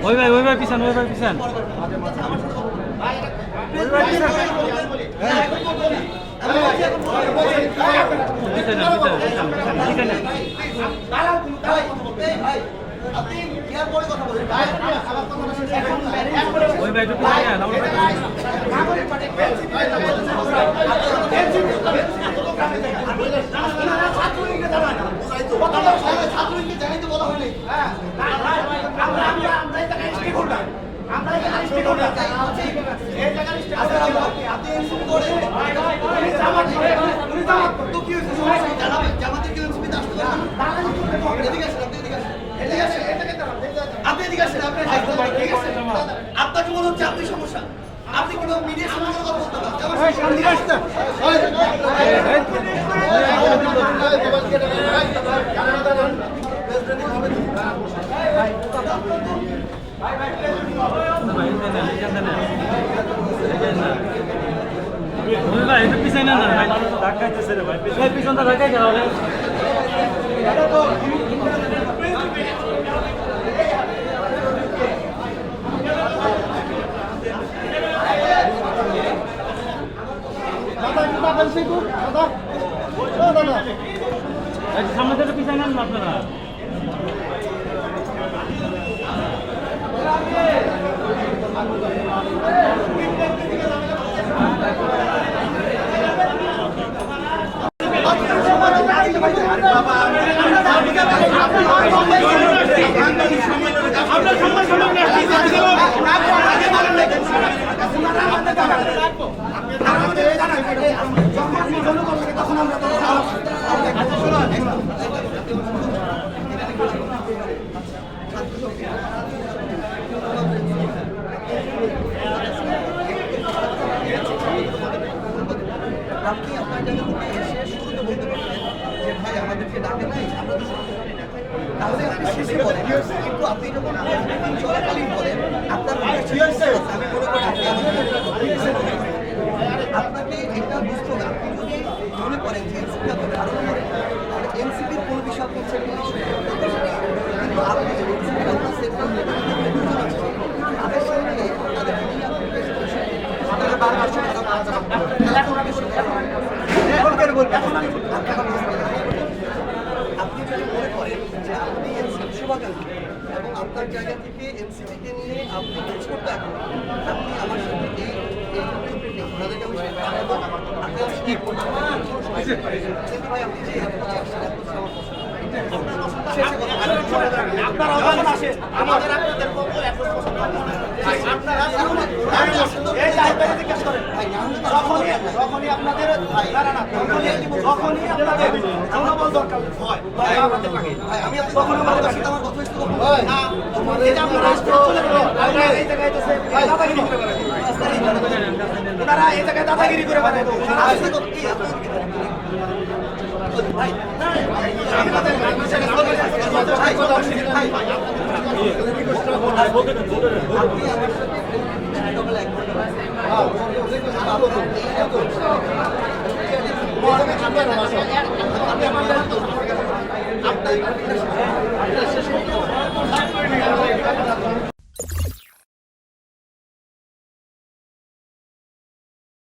ওই ভাই পিছান পিছান ওই ভাই আপনাকে মনে হচ্ছে আপনি সমস্যা, আপনি কোনো মিডিয়ার সঙ্গে কথা বলতে ভাই এটা পিছাই না ভাই ধাক্কাইতেছে রে ভাই পিছনটা ধাক্কাই গেল সামনে থেকে পিছাই নেন না আপনারা আপনি আপনার জায়গা থেকে এসে শুরুতে বলতে পারবেন যে ভাই আমাদেরকে ডাকে নাই, তাহলে আপনি শেষে বলেন। কিন্তু আপনি যখন চলাকালীন বলেন আপনার আমি মনে করি আপনাকে এটা বুঝতে হবে। আপনি যদি মনে করেন যে এনসিপি আপনাকে আরো করেন, তাহলে এনসিপির কোনো বিষয় আপনি কিন্তু আপনি এনসিপি আপনার সেক্টর তাদের সঙ্গে তাদের আপনি যদি মনে করেন যে আপনি এনসিপি শুভাকাঙ্ক্ষী এবং আপনার জায়গা থেকে এনসিপিকে নিয়ে আপনি কাজ করতে এখন আপনি আমার সাথে ভাই আপনি যে আপনারা আমাদের আপনাদের যখনই আপনাদের জনবল দরকার হয় আমি কখনো আমার ওনারা এই জায়গায় দাদাগিরি করে বেড়ায় আপনার